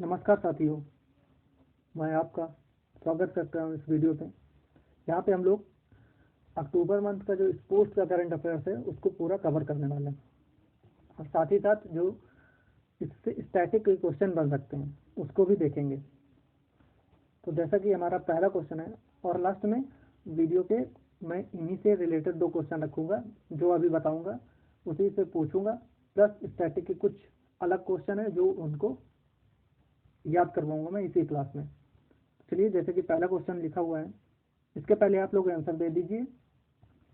नमस्कार साथियों, मैं आपका स्वागत करता हूँ इस वीडियो पे। यहाँ पे हम लोग अक्टूबर मंथ का जो स्पोर्ट्स का करंट अफेयर्स है उसको पूरा कवर करने वाले हैं और साथ ही साथ जो इससे स्टैटिक क्वेश्चन बन सकते हैं उसको भी देखेंगे। तो जैसा कि हमारा पहला क्वेश्चन है और लास्ट में वीडियो के मैं इन्हीं से रिलेटेड 2 क्वेश्चन रखूँगा जो अभी बताऊँगा, उसी से पूछूँगा, प्लस स्टैटिक के कुछ अलग क्वेश्चन है जो उनको याद करवाऊँगा मैं इसी क्लास में। चलिए, जैसे कि पहला क्वेश्चन लिखा हुआ है, इसके पहले आप लोग आंसर दे दीजिए,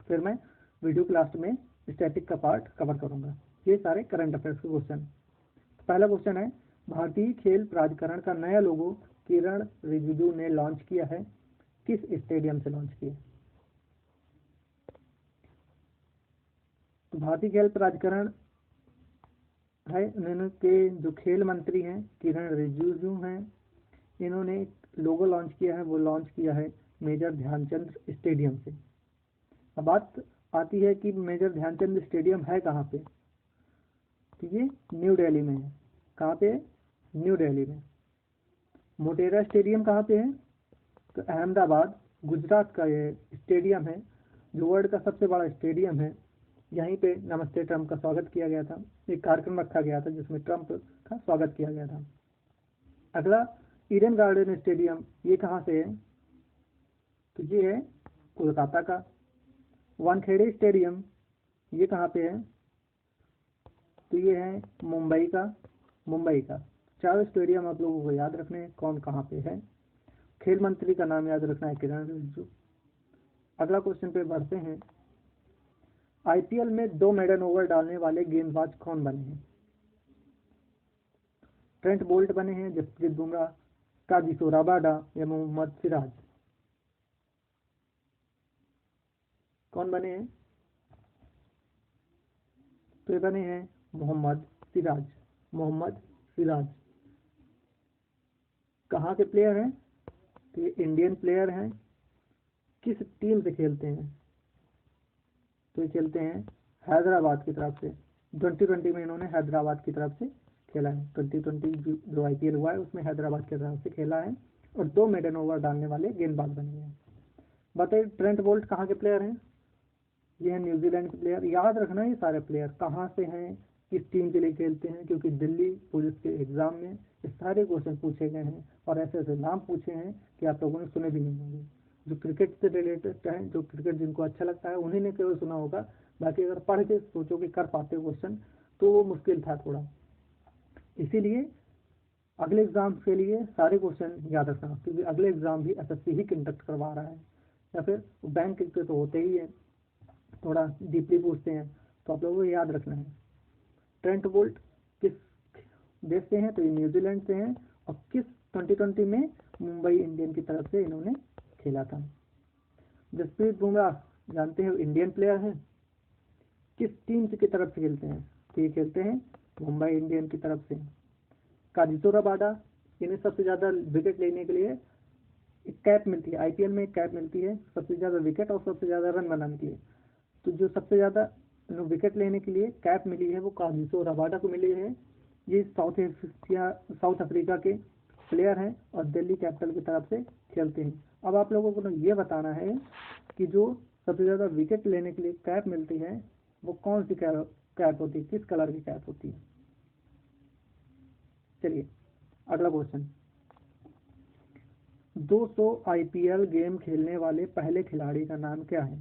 फिर मैं वीडियो के लास्ट में स्टैटिक का पार्ट कवर करूँगा। ये सारे करंट अफेयर्स के क्वेश्चन। पहला क्वेश्चन है, भारतीय खेल प्राधिकरण का नया लोगो किरण रिजिजू ने लॉन्च किया है, किस स्टेडियम से लॉन्च किया? तो भारतीय खेल प्राधिकरण है, इन्होंने के जो खेल मंत्री हैं किरण रिजिजू हैं, इन्होंने लोगो लॉन्च किया है, वो लॉन्च किया है मेजर ध्यानचंद स्टेडियम से। अब बात आती है कि मेजर ध्यानचंद स्टेडियम है कहाँ पे? तो ये न्यू दिल्ली में है। कहाँ पे है? न्यू दिल्ली में। मोटेरा स्टेडियम कहाँ पे है? तो अहमदाबाद, गुजरात का ये स्टेडियम है, जो वर्ल्ड का सबसे बड़ा स्टेडियम है। यहीं पे नमस्ते ट्रंप का स्वागत किया गया था, एक कार्यक्रम रखा गया था जिसमें ट्रंप का स्वागत किया गया था। अगला ईडन गार्डन स्टेडियम, ये कहाँ से है? तो ये है कोलकाता का। वानखेड़े स्टेडियम, ये कहाँ पे है? तो ये है मुंबई का। 4 स्टेडियम आप लोगों को याद रखने हैं, कौन कहाँ पे है। खेल मंत्री का नाम याद रखना है किरण रिजिजू। अगला क्वेश्चन पे बढ़ते हैं। आईपीएल में 2 मेडन ओवर डालने वाले गेंदबाज कौन बने हैं? ट्रेंट बोल्ट बने हैं, जसप्रीत बुमराह, कागिसो रबाडा या मोहम्मद सिराज? कौन बने हैं? तो ये बने हैं मोहम्मद सिराज। कहाँ के प्लेयर हैं? तो ये इंडियन प्लेयर हैं। किस टीम से खेलते हैं? तो ये खेलते हैं हैदराबाद की तरफ से। 2020 में इन्होंने हैदराबाद की तरफ से खेला है। 2020 जो आईपीएल हुआ है उसमें हैदराबाद की तरफ से खेला है और 2 मेडन ओवर डालने वाले गेंदबाज बने हैं। बताइए, ट्रेंट बोल्ट कहाँ के प्लेयर हैं? ये है न्यूजीलैंड के प्लेयर। याद रखना ये सारे प्लेयर कहाँ से हैं, किस टीम के लिए खेलते हैं, क्योंकि दिल्ली पुलिस के एग्जाम में ये सारे क्वेश्चन पूछे गए हैं और ऐसे ऐसे नाम पूछे हैं कि आप लोगों ने सुने भी नहीं होंगे। जो क्रिकेट से रिलेटेड हैं, जो क्रिकेट जिनको अच्छा लगता है उन्हीं ने केवल सुना होगा, बाकी अगर पढ़ के सोचो कि कर पाते हो क्वेश्चन तो वो मुश्किल था थोड़ा। इसीलिए अगले एग्जाम के लिए सारे क्वेश्चन याद रखना, क्योंकि अगले एग्जाम भी एसएससी ही कंडक्ट करवा रहा है, या फिर बैंक के तो होते ही है, थोड़ा डीपली पूछते हैं, तो आप लोगों को याद रखना है। ट्रेंट बोल्ट किस देश से हैं? तो ये न्यूजीलैंड से हैं और किस 2020 में मुंबई इंडियन की तरफ से इन्होंने खेला था। जसप्रीत बुमराह जानते हैं, इंडियन प्लेयर हैं। किस टीम से की तरफ से खेलते हैं? तो ये खेलते हैं मुंबई इंडियन की तरफ से। कागिसो रबाडा, इन्हें सबसे ज़्यादा विकेट लेने के लिए एक कैप मिलती है, आईपीएल में एक कैप मिलती है सबसे ज़्यादा विकेट और सबसे ज़्यादा रन बनाने के लिए। तो जो सबसे ज़्यादा विकेट लेने के लिए कैप मिली है वो कागिसो रबाडा को मिली है। ये साउथ अफ्रीका के प्लेयर हैं और दिल्ली कैपिटल की तरफ से खेलते हैं। अब आप लोगों को ये बताना है कि जो सबसे ज़्यादा विकेट लेने के लिए कैप मिलती है वो कौन सी कैप होती है, किस कलर की कैप होती है। चलिए अगला क्वेश्चन। 200 आईपीएल गेम खेलने वाले पहले खिलाड़ी का नाम क्या है?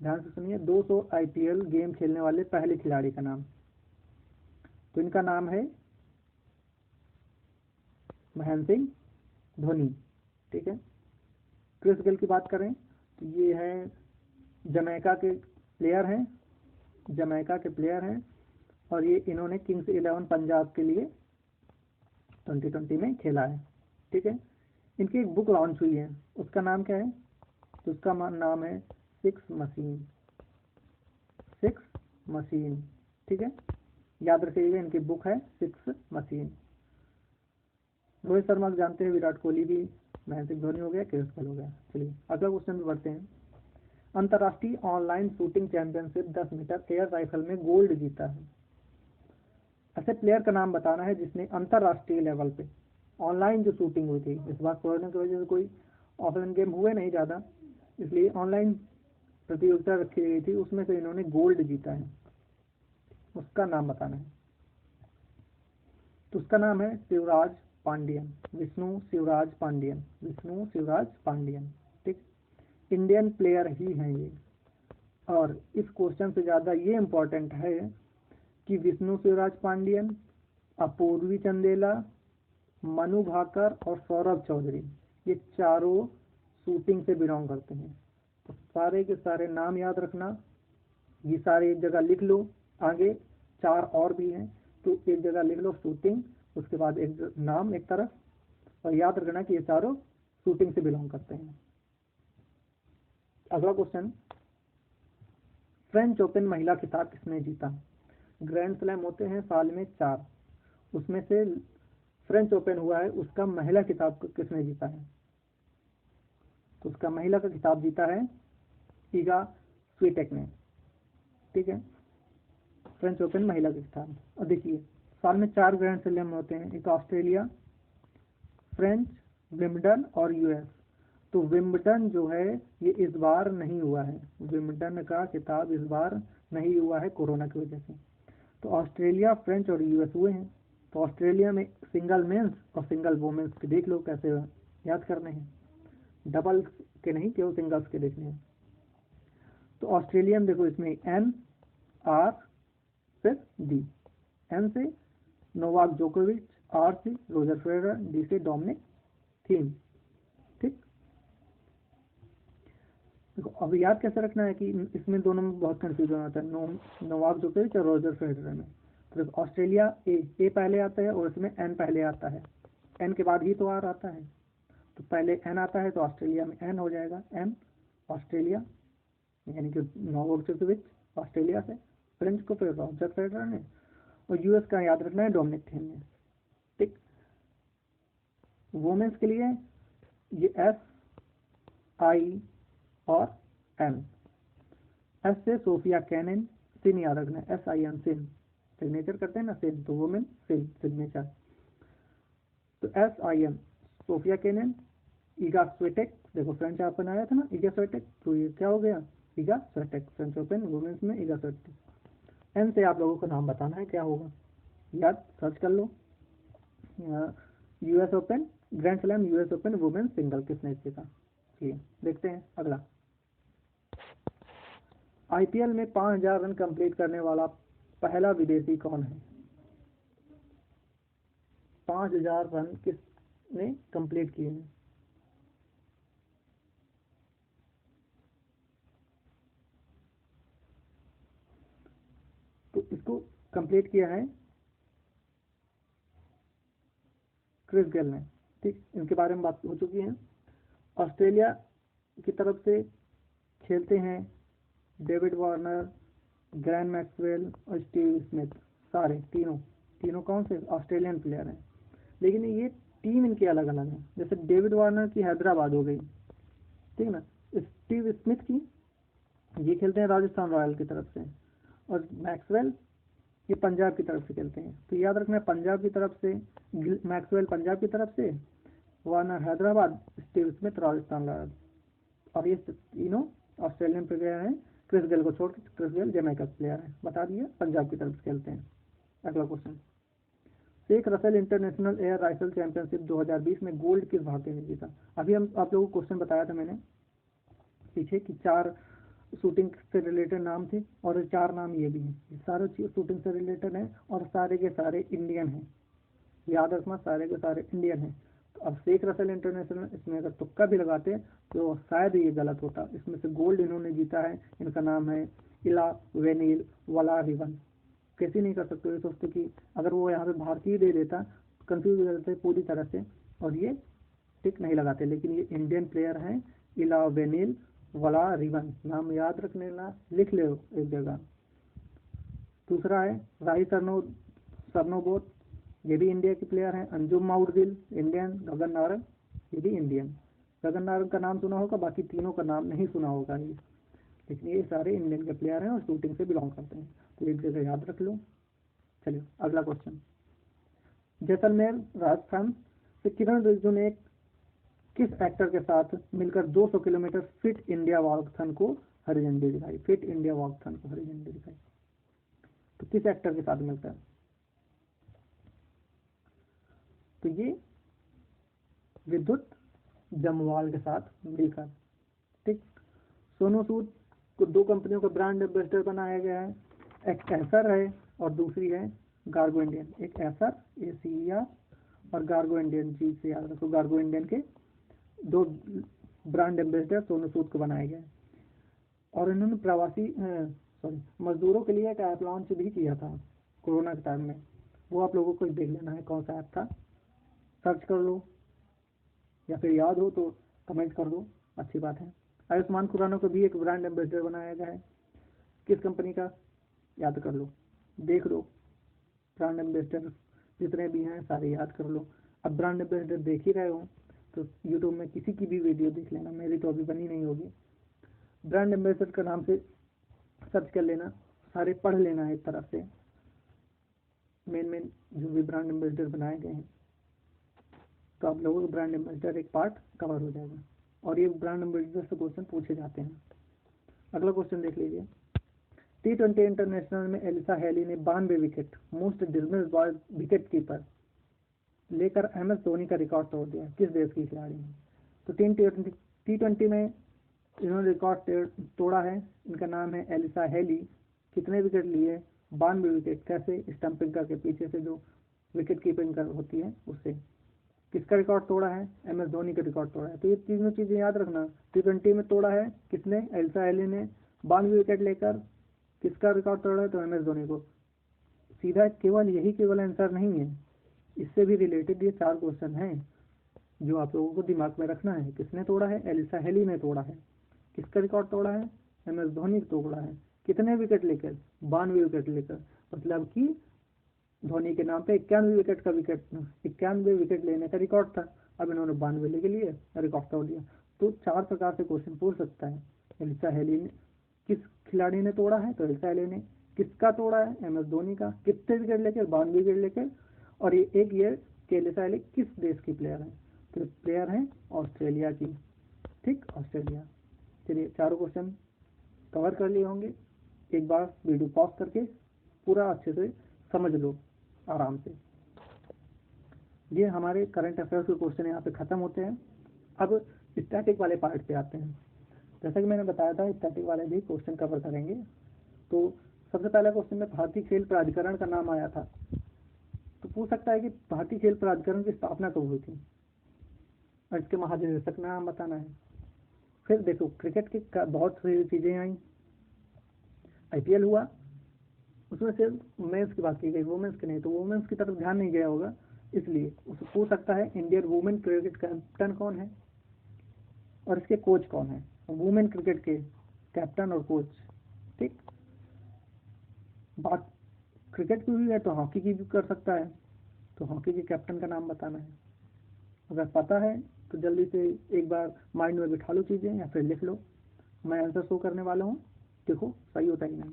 ध्यान से सुनिए, 200 आईपीएल गेम खेलने वाले पहले खिलाड़ी का नाम। तो इनका नाम है महेंद्र सिंह धोनी। ठीक है। क्रिस गेल की बात करें तो ये है जमैका के प्लेयर हैं और ये इन्होंने किंग्स 11 पंजाब के लिए 2020 में खेला है। ठीक है। इनकी एक बुक लॉन्च हुई है, उसका नाम क्या है? तो उसका नाम है सिक्स मशीन। ठीक है, याद रखिएगा, इनकी बुक है सिक्स मशीन। रोहित शर्मा जानते हैं, विराट कोहली भी, महेंद्र सिंह धोनी हो गया, क्रिस गेल हो गया। चलिए अगला क्वेश्चन पे बढ़ते हैं। अंतर्राष्ट्रीय online shooting championship 10 metre air rifle में गोल्ड जीता है। ऐसे प्लेयर का नाम बताना है जिसने अंतरराष्ट्रीय लेवल पे ऑनलाइन जो शूटिंग हुई थी, इस बार कोरोना की वजह से कोई ऑफलाइन गेम हुए नहीं ज़्यादा, इसलिए ऑनलाइन प्रतियोगिता रखी गई थी, उसमें से इन्होंने गोल्ड जीता है, उसका नाम बताना है। तो उसका नाम है शिवराज पांडियन, विष्णु शिवराज पांडियन, विष्णु शिवराज पांडियन। ठीक, इंडियन प्लेयर ही हैं ये। और इस क्वेश्चन से ज़्यादा ये इम्पोर्टेंट है कि विष्णु शिवराज पांडियन, अपूर्वी चंदेला, मनु भाकर और सौरभ चौधरी, ये चारों शूटिंग से बिलोंग करते हैं। तो सारे के सारे नाम याद रखना, ये सारे एक जगह लिख लो, आगे चार और भी हैं तो एक जगह लिख लो शूटिंग, उसके बाद एक नाम एक तरफ, और याद रखना कि ये चारों शूटिंग से बिलोंग करते हैं। अगला क्वेश्चन, फ्रेंच ओपन महिला खिताब किसने जीता? ग्रैंड स्लैम होते हैं साल में 4, उसमें से फ्रेंच ओपन हुआ है, उसका महिला खिताब किसने जीता है? तो उसका महिला का खिताब जीता है ईगा स्विटेक ने। ठीक है, फ्रेंच ओपन महिला का खिताब। और देखिए साल में 4 ग्रैंड स्लैम होते हैं, एक ऑस्ट्रेलिया, फ्रेंच, विंबलडन और यूएस। तो विंबलडन जो है ये इस बार नहीं हुआ है, विंबलडन का खिताब इस बार नहीं हुआ है कोरोना की वजह से। तो ऑस्ट्रेलिया, फ्रेंच और यूएस हुए हैं। तो ऑस्ट्रेलिया में सिंगल मेंस और सिंगल वुमेन्स के देख लो कैसे याद करने हैं, डबल के नहीं, केवल सिंगल्स के देखने हैं। तो ऑस्ट्रेलिया में देखो इसमें एन, आर, फिर डी। एन से नोवाक जोकोविच, आर से रोजर फेडरर, डी से डोमिनिक थीम। ठीक, देखो अब याद कैसे रखना है कि इसमें दोनों में बहुत कंफ्यूजन आता है, नोवाक जोकोविच और रोजर फेडरर में। तो देखो ऑस्ट्रेलिया ए पहले आता है और इसमें एन पहले आता है, एन के बाद ही तो आर आता है, तो पहले एन आता है तो ऑस्ट्रेलिया में एन हो जाएगा, एन ऑस्ट्रेलिया, यानी कि नोवाक जोकोविच ऑस्ट्रेलिया से, फ्रेंच को फिर रोजर फेडरर ने, और यूएस का याद रखना है डोमिनिक थीम ने। ठीक, वुमेन्स के लिए ये एस, आई और एन। एस से सोफिया कैनन, सिन याद रखना है, S I N, sin, signature करते हैं ना सिन, तो वुमेन सिन सिग्नेचर। तो S I N Sofia Kenin, Iga Swiatek, देखो फ्रेंच ओपन आया था ना ईगा स्विटेक, तो ये क्या हो गया Iga Swiatek, French Open women's में ईगा स्विटेक। एन से आप लोगों को नाम बताना है क्या होगा, याद सर्च कर लो। US Open grand slam, US Open women single किसने जीता? चलिए देखते हैं अगला। आईपीएल में 5000 रन कंप्लीट करने वाला पहला विदेशी कौन है? 5000 रन किसने कंप्लीट किए हैं? तो इसको कंप्लीट किया है क्रिस गेल ने। ठीक, इनके बारे में बात हो चुकी है। ऑस्ट्रेलिया की तरफ से खेलते हैं डेविड वार्नर, ग्रैन मैक्सवेल और स्टीव स्मिथ, सारे तीनों कौन से ऑस्ट्रेलियन प्लेयर हैं, लेकिन ये टीम इनकी अलग अलग है। जैसे डेविड वार्नर की हैदराबाद हो गई, ठीक ना, स्टीव स्मिथ की ये खेलते हैं राजस्थान रॉयल की तरफ से, और मैक्सवेल ये पंजाब की तरफ से खेलते हैं। तो याद रखना पंजाब की तरफ से मैक्सवेल, पंजाब की तरफ से Warner Hyderabad, Steve Smith Rajasthan royal, और ये तीनों ऑस्ट्रेलियन प्लेयर हैं, क्रिस गेल को छोड़ के, क्रिस गेल जमैका प्लेयर है, बता दिया, पंजाब की तरफ से खेलते हैं। अगला question, Sheikh Russel international air rifle championship 2020 में गोल्ड किस भारतीय ने जीता? अभी हम आप लोगों को क्वेश्चन बताया था मैंने पीछे कि 4 शूटिंग से रिलेटेड नाम थे, और 4 नाम ये भी हैं, सारे शूटिंग से रिलेटेड हैं और सारे के सारे इंडियन हैं, याद रखना सारे के सारे इंडियन हैं। तो अब शेख रसेल इंटरनेशनल, इसमें अगर तुक्का भी लगाते तो शायद ये गलत होता। इसमें से गोल्ड इन्होंने जीता है, इनका नाम है इला वेनिल वलारिवन। कैसे नहीं कर सकते, ये सोचते कि अगर वो यहाँ पे भारतीय दे देता कंफ्यूज हो जाते पूरी तरह से, और ये टिक नहीं लगाते, लेकिन ये इंडियन प्लेयर हैं इला वेनिल वलारिवन, नाम याद रखने ना, लिख ले एक जगह। दूसरा है राही सरनोबोत, ये भी इंडिया के प्लेयर हैं। अंजुम माउडगिल इंडियन, गगन नारंग ये भी इंडियन। गगन नारंग का नाम सुना होगा, बाकी तीनों का नाम नहीं सुना होगा ये, लेकिन ये सारे इंडियन के प्लेयर हैं और शूटिंग से बिलोंग करते हैं, तो एक जगह याद रख लो। चलिए अगला क्वेश्चन, जैसलमेर राजस्थान से किरण रिजिजू ने किस एक्टर के साथ मिलकर 200 किलोमीटर फिट इंडिया वॉकथन को हरी झंडी दिखाई? फिट इंडिया वॉकथन को हरी झंडी दिखाई, तो किस एक्टर के साथ मिलकर? तो ये विद्युत जमवाल के साथ मिलकर। ठीक, सोनू सूद को 2 कंपनियों का ब्रांड एम्बेसडर बनाया गया है, एक एसर है और दूसरी है गार्गो इंडियन। एक एसर ACER और गार्गो इंडियन, जी से याद रखो, गार्गो इंडियन के 2 ब्रांड एम्बेसडर सोनू सूद को बनाए गए। और इन्होंने प्रवासी मजदूरों के लिए एक ऐप लॉन्च भी किया था कोरोना के टाइम में, वो आप लोगों को देख लेना है कौन सा ऐप था, सर्च कर लो या फिर याद हो तो कमेंट कर दो, अच्छी बात है। आयुष्मान खुराना को भी एक ब्रांड एम्बेसडर बनाया गया है, किस कंपनी का? याद कर लो, देख लो, ब्रांड एम्बेसडर जितने भी हैं सारे याद कर लो। अब ब्रांड एम्बेसडर देख ही रहे हो तो यूट्यूब में किसी की भी वीडियो देख लेना, मेरी तो अभी बनी नहीं होगी। ब्रांड एम्बेसडर का नाम से सर्च कर लेना, सारे पढ़ लेना है एक तरफ से, मेन जो भी ब्रांड एम्बेसडर बनाए गए हैं, तो आप लोगों को ब्रांड एम्बेसडर एक पार्ट कवर हो जाएगा। और ये ब्रांड एम्बेसडर से क्वेश्चन पूछे जाते हैं। अगला क्वेश्चन देख लीजिए, T20 इंटरनेशनल में एलिसा हेली ने 92 wicket, most dismissed wicket keeper लेकर MS धोनी का रिकॉर्ड तोड़ दिया, किस देश की खिलाड़ी ने? तो T20 में इन्होंने रिकॉर्ड तोड़ा है, इनका नाम है एलिसा हेली। कितने विकेट लिए? 92 विकेट। कैसे? स्टंपिंग करके, पीछे से जो विकेट कीपिंग होती है उससे। किसका रिकॉर्ड तोड़ा है? MS धोनी का रिकॉर्ड तोड़ा है। तो ये तीनों चीजें याद रखना, T20 में तोड़ा है किसने? एलिसा हेली ने 92 विकेट लेकर। किसका रिकॉर्ड तोड़ा है? तो MS धोनी को। सीधा केवल आंसर नहीं है, इससे भी रिलेटेड ये 4 क्वेश्चन हैं जो आप लोगों को दिमाग में रखना है। किसने तोड़ा है? एलिसा हेली ने तोड़ा है। किसका रिकॉर्ड तोड़ा है? MS धोनी तोड़ा है। कितने विकेट लेकर? 92 विकेट लेकर, मतलब कि धोनी के नाम पे 91 विकेट लेने का रिकॉर्ड था, अब इन्होंने 92 लेके लिए, रिकॉर्ड तोड़ दिया। तो 4 प्रकार से क्वेश्चन पूछ सकता है। एलिसा हेली ने किस खिलाड़ी ने तोड़ा है? तो एलिसा हेली ने। किसका तोड़ा है? MS धोनी का। कितने विकेट लेकर? 92 विकेट लेकर। और ये एक ये कि एलिसा हेली किस देश की प्लेयर है? तो प्लेयर है ऑस्ट्रेलिया की। ठीक, ऑस्ट्रेलिया। चलिए 4 क्वेश्चन कवर कर लिए होंगे। एक बार वीडियो पॉज करके पूरा अच्छे से समझ लो आराम से। ये हमारे करंट अफेयर्स के क्वेश्चन यहाँ पे खत्म होते हैं। अब स्टैटिक वाले पार्ट पे आते हैं। जैसा कि मैंने बताया था स्टैटिक वाले भी क्वेश्चन कवर करेंगे। तो सबसे पहला क्वेश्चन में भारतीय खेल प्राधिकरण का नाम आया था, तो पूछ सकता है कि भारतीय खेल प्राधिकरण की स्थापना कब हुई थी और इसके महानिदेशक का नाम बताना है। फिर देखो क्रिकेट की बहुत सी चीजें आई, IPL हुआ, उसमें सिर्फ मेंस की बात की गई, वुमेन्स की नहीं, तो वुमेन्स की तरफ ध्यान नहीं गया होगा, इसलिए उसको पूछ सकता है इंडियन वुमेन क्रिकेट कैप्टन कौन है और इसके कोच कौन है। वुमेन क्रिकेट के कैप्टन और कोच। ठीक, बात क्रिकेट की हुई है तो हॉकी की भी कर सकता है, तो हॉकी के कैप्टन का नाम बताना है। अगर पता है तो जल्दी से एक बार माइंड में बिठा लो चीजें या फिर लिख लो, मैं आंसर शो करने वाला हूँ, देखो सही होता ही नहीं।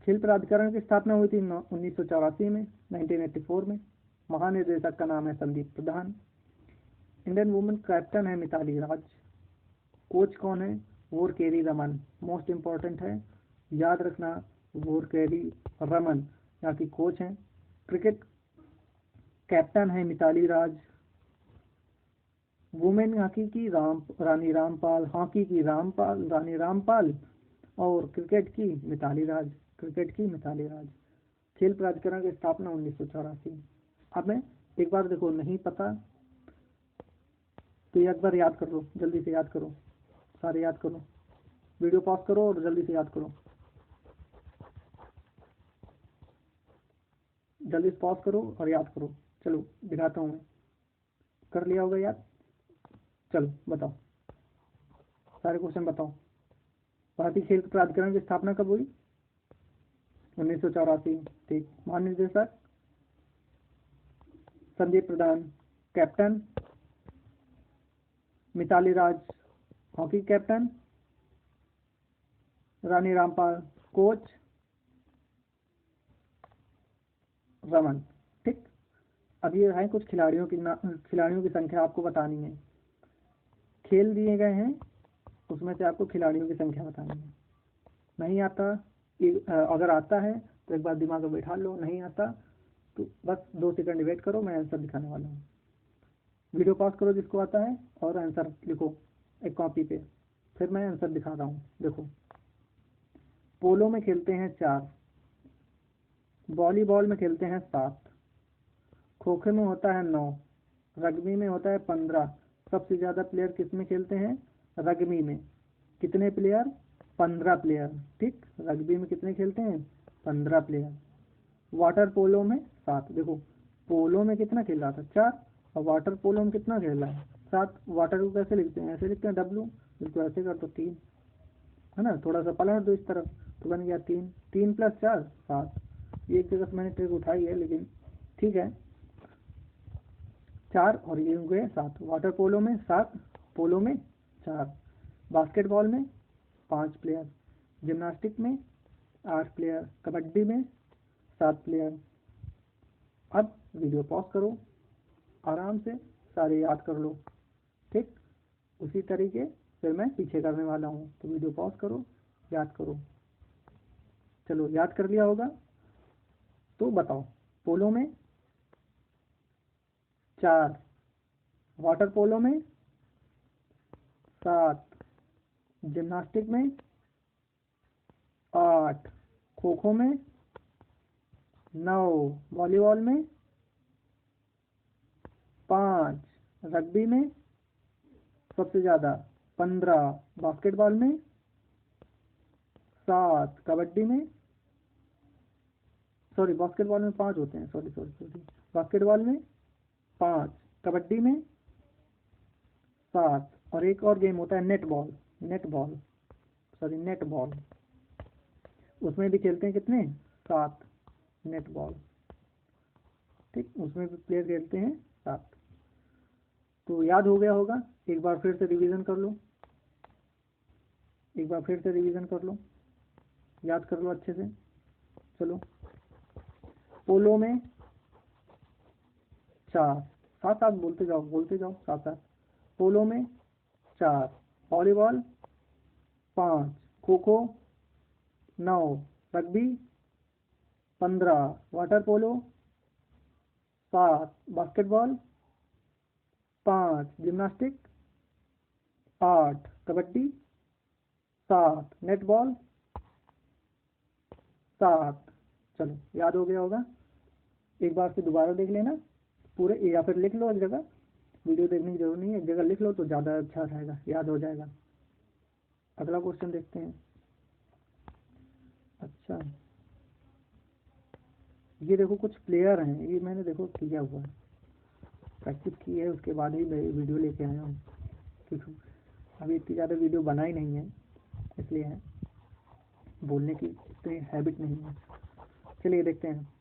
खेल प्राधिकरण की स्थापना हुई थी 1984 में, 1984 में। महानिदेशक का नाम है संदीप प्रधान। इंडियन वुमेन कैप्टन है मिताली राज। कोच कौन है? वोरकेरी रमन। मोस्ट इंपॉर्टेंट है, याद रखना, वोरकेरी रमन यहाँ की कोच हैं। क्रिकेट कैप्टन है मिताली राज। वुमेन हॉकी की रानी रामपाल, हॉकी की रानी रामपाल और क्रिकेट की मिताली राज। खेल प्राधिकरण की स्थापना 1984। अब मैं एक बार देखो नहीं पता तो एक बार याद कर लो, जल्दी से याद करो, सारे याद करो, वीडियो पॉज करो और जल्दी से याद करो, जल्दी से पॉज करो और याद करो। चलो दिखाता हूँ मैं, कर लिया होगा याद। चलो बताओ, सारे क्वेश्चन बताओ। भारतीय खेल प्राधिकरण की स्थापना कब हुई? 1984। ठीक, महानिदेशक संदीप प्रधान। कैप्टन मिताली राज, hockey captain Rani Rampal, coach Raman. ठीक, अब ये है कुछ खिलाड़ियों की संख्या आपको बतानी है। खेल दिए गए हैं, उसमें से आपको खिलाड़ियों की संख्या बतानी है। नहीं आता, अगर आता है तो एक बार दिमाग में बैठा लो, नहीं आता तो बस 2 सेकंड वेट करो, मैं आंसर दिखाने वाला हूँ। वीडियो पॉज करो जिसको आता है और आंसर लिखो एक कॉपी पे, फिर मैं आंसर दिखा रहा हूँ। देखो, पोलो में खेलते हैं 4, वॉलीबॉल में खेलते हैं 7, खो खो में होता है 9, रग्बी में होता है 15। सबसे ज़्यादा प्लेयर किस में खेलते हैं? रग्बी में। कितने प्लेयर? 15 प्लेयर। ठीक, रग्बी में कितने खेलते हैं? 15 प्लेयर। वाटर पोलो में 7। देखो, पोलो में कितना खेल रहा था? 4, और वाटर पोलो में कितना खेल रहा है? 7। वाटर को कैसे लिखते हैं? ऐसे लिखते हैं W, इसको ऐसे कर दो 3, है ना, थोड़ा सा पलट दो इस तरफ तो बन गया 3। 3 + 4 7। ये एक जगह से मैंने ट्रिक उठाई है, लेकिन ठीक है। 4 और ये हो गए 7। वाटर पोलो में 7, पोलो में 4, बास्केटबॉल में 5 प्लेयर, जिम्नास्टिक में 8 प्लेयर, कबड्डी में 7 प्लेयर। अब वीडियो पॉज करो, आराम से सारे याद कर लो। ठीक, उसी तरीके फिर मैं पीछे करने वाला हूँ, तो वीडियो पॉज करो, याद करो। चलो, याद कर लिया होगा तो बताओ। पोलो में 4, वाटर पोलो में 7, जिम्नास्टिक में 8, खो खो में 9, वॉलीबॉल में 5, रग्बी में सबसे ज़्यादा 15, बास्केटबॉल में 7, कबड्डी में बास्केटबॉल में 5 होते हैं, सॉरी, बास्केटबॉल में 5, कबड्डी में 7, और एक और गेम होता है नेटबॉल, उसमें भी खेलते हैं कितने? 7, नेटबॉल। ठीक, उसमें भी प्लेयर खेलते हैं 7। तो याद हो गया होगा। एक बार फिर से रिवीजन कर लो, याद कर लो अच्छे से। चलो, पोलो में 4, 7 बोलते जाओ 7। पोलो में 4, volleyball 5, kho kho 9, rugby 15, water polo 7, basketball 5, gymnastic 8, kabaddi 7, netball 7। चलो, याद हो गया होगा। एक बार फिर दोबारा देख लेना पूरे, या फिर लिख लो एक जगह। वीडियो देखने की जरूरत नहीं है, एक जगह लिख लो तो ज़्यादा अच्छा रहेगा, याद हो जाएगा। अगला क्वेश्चन देखते हैं। अच्छा, ये देखो कुछ प्लेयर हैं, ये मैंने देखो किया हुआ है, प्रैक्टिस की है, उसके बाद ही मैं वीडियो लेके आया हूँ, क्योंकि अभी इतनी ज़्यादा वीडियो बनाई नहीं है, इसलिए है, बोलने की इतनी हैबिट नहीं है। चलिए देखते हैं।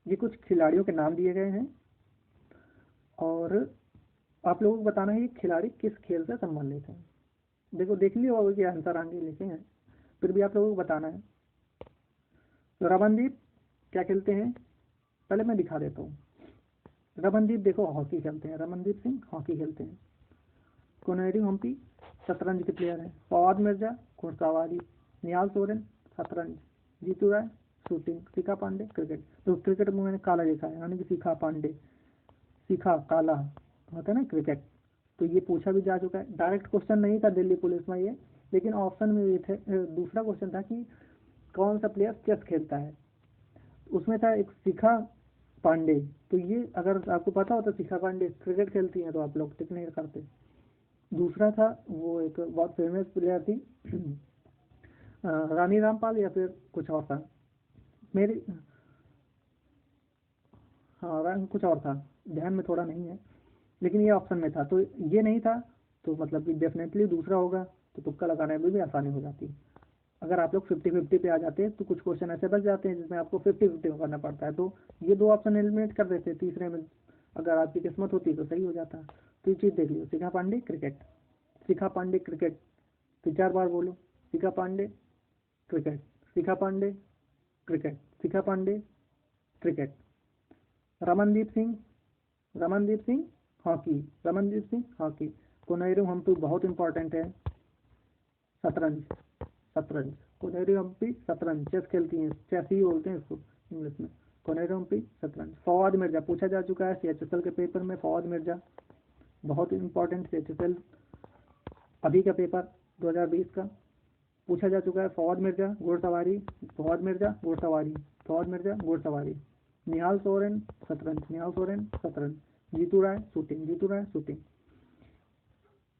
ये कुछ खिलाड़ियों के नाम दिए गए हैं और आप लोगों को बताना है ये खिलाड़ी किस खेल से संबंधित है। देखो, देख लिया होगा कि आंसर आगे लिखे हैं, फिर भी आप लोगों को बताना है। तो रमनदीप क्या खेलते हैं? पहले मैं दिखा देता हूँ। रमनदीप देखो हॉकी खेलते हैं, रमनदीप सिंह हॉकी खेलते हैं। कोनेरी हम्पी शतरंज के प्लेयर हैं। फवाद मिर्जा घुड़सवारी। निहाल सोरेन शतरंज। जीतू राय शूटिंग। शिखा पांडे क्रिकेट। तो क्रिकेट में मैंने काला लिखा है, यानी कि शिखा पांडे, शिखा काला होता है ना क्रिकेट। तो ये पूछा भी जा चुका है, डायरेक्ट क्वेश्चन नहीं था दिल्ली पुलिस में ये, लेकिन ऑप्शन में ये थे। दूसरा क्वेश्चन था कि कौन सा प्लेयर चेस खेलता है, उसमें था एक शिखा पांडे। तो ये अगर आपको पता हो तो शिखा पांडे क्रिकेट खेलती हैं, तो आप लोग टिक नहीं करते। दूसरा था वो एक बहुत फेमस प्लेयर थी रानी रामपाल या फिर कुछ और था मेरी, हाँ कुछ और था, ध्यान में थोड़ा नहीं है, लेकिन ये ऑप्शन में था, तो ये नहीं था, तो मतलब कि डेफिनेटली दूसरा होगा, तो तुक्का लगाने में भी आसानी हो जाती। अगर आप लोग 50-50 पे आ जाते हैं तो कुछ क्वेश्चन ऐसे बच जाते हैं जिसमें आपको 50-50 करना पड़ता है, तो ये 2 ऑप्शन एलिमिनेट कर देते, तीसरे में अगर आपकी किस्मत होती तो सही हो जाता। तो ये चीज़ देख लियो, शिखा पांडे क्रिकेट, शिखा पांडे क्रिकेट, तो 4 बार बोलो, Shikha Pandey cricket, Shikha Pandey cricket, Shikha Pandey cricket. Ramandeep Singh hockey, Ramandeep Singh hockey. Koneru Humpy बहुत इंपॉर्टेंट है, शतरंज, कोनेरू हम्पी शतरंज, चेस खेलती हैं, चेस ही बोलते हैं इसको इंग्लिश में। कोनेरू हम्पी शतरंज। फवाद मिर्जा पूछा जा चुका है CHSL के पेपर में, फवाद मिर्जा बहुत इंपॉर्टेंट, CHSL अभी का पेपर 2020 का पूछा जा चुका है। फवाद मिर्जा घोड़सवारी, निहाल सोरेन शतरंज, Jitu Rai shooting.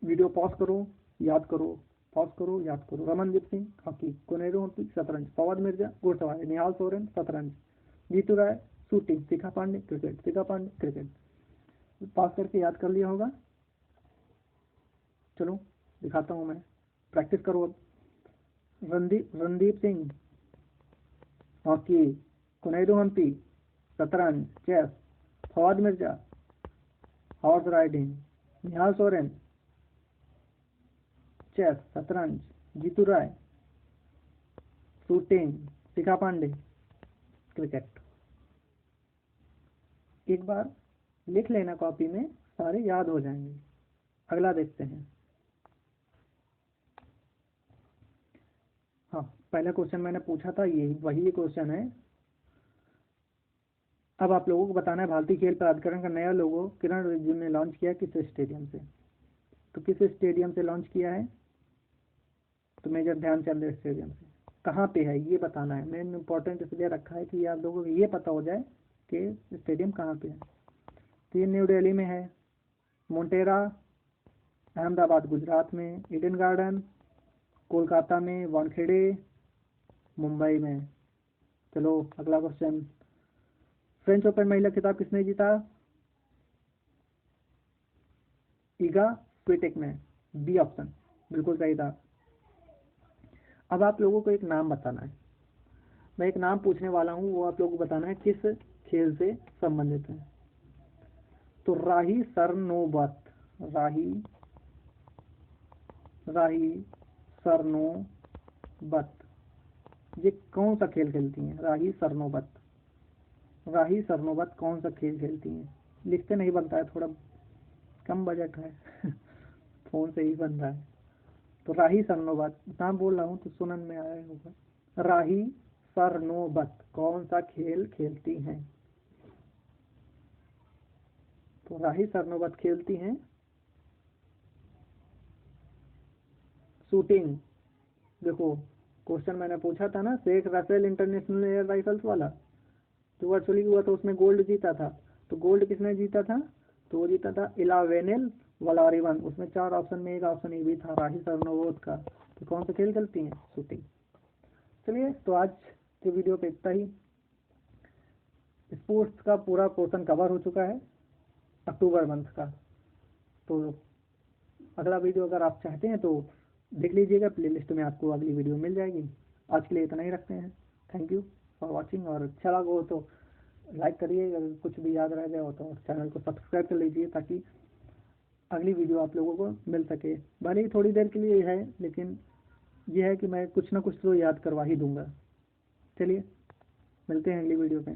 Video pause करो, याद करो। रमनदीप सिंह हॉकी, कोनेरू हम्पी शतरंज, फवाद मिर्जा घोड़सवारी, निहाल सोरेन शतरंज, जीतू राय शूटिंग, शिखा पांडे क्रिकेट। पास करके याद कर लिया होगा। चलो दिखाता हूँ मैं, प्रैक्टिस करो अब। रणदीप सिंह हॉकी, कोनेरू हम्पी शतरंज, chess, Fawad Mirza horse riding, Nihal Sarin chess शतरंज, जीतू राय शूटिंग, शिखा पांडे क्रिकेट। एक बार लिख लेना कॉपी में, सारे याद हो जाएंगे। अगला देखते हैं। हाँ, पहला क्वेश्चन मैंने पूछा था, ये वही क्वेश्चन है। अब आप लोगों को बताना है भारतीय खेल प्राधिकरण का नया लोगो किरण रिजिजू ने लॉन्च किया किस स्टेडियम से। तो किस स्टेडियम से लॉन्च किया है? तो मेजर ध्यानचंद स्टेडियम से। कहाँ पे है ये बताना है। मेन इंपॉर्टेंट इसलिए रखा है कि आप लोगों को ये पता हो जाए कि स्टेडियम कहाँ पे है। तो ये न्यू दिल्ली में है, मोटेरा अहमदाबाद गुजरात में, ईडन गार्डन कोलकाता में, वानखेड़े मुंबई में। चलो अगला क्वेश्चन, फ्रेंच ओपन महिला खिताब किसने जीता? ईगा स्विटेक ने, बी ऑप्शन बिल्कुल सही था। अब आप लोगों को एक नाम बताना है, मैं एक नाम पूछने वाला हूँ, वो आप लोगों को बताना है किस खेल से संबंधित है। तो राही सरनोबत ये कौन सा खेल खेलती हैं? राही सरनोबत कौन सा खेल खेलती हैं? लिखते नहीं बनता है, थोड़ा कम बजट है फोन से ही बन रहा है। तो राही सरनोबत नाम बोल रहा हूँ तो सुनन में आया होगा। राही सरनोबत कौन सा खेल खेलती हैं? तो राही सरनोबत खेलती हैं शूटिंग। देखो क्वेश्चन मैंने पूछा था ना, Sheikh Russel international air rifles वाला, जो वर्चुअली हुआ था उसमें गोल्ड जीता था। तो गोल्ड किसने जीता था? तो वो जीता था इलावेनिल वलारिवन। उसमें 4 ऑप्शन में एक ऑप्शन ये भी था राही सरनोबत का। तो कौन सा खेल खेलती हैं? शूटिंग। चलिए तो आज के वीडियो पे इतना ही। स्पोर्ट्स का पूरा पोर्शन कवर हो चुका है अक्टूबर मंथ का। तो अगला वीडियो अगर आप चाहते हैं तो देख लीजिएगा, प्लेलिस्ट में आपको अगली वीडियो मिल जाएगी। आज के लिए इतना ही रखते हैं। थैंक यू फॉर वॉचिंग, और अच्छा लगा हो तो लाइक करिए, अगर कुछ भी याद रह गया हो तो चैनल को सब्सक्राइब कर लीजिए ताकि अगली वीडियो आप लोगों को मिल सके। भले ही थोड़ी देर के लिए है, लेकिन यह है कि मैं कुछ ना कुछ तो याद करवा ही दूंगा। चलिए मिलते हैं अगली वीडियो पे।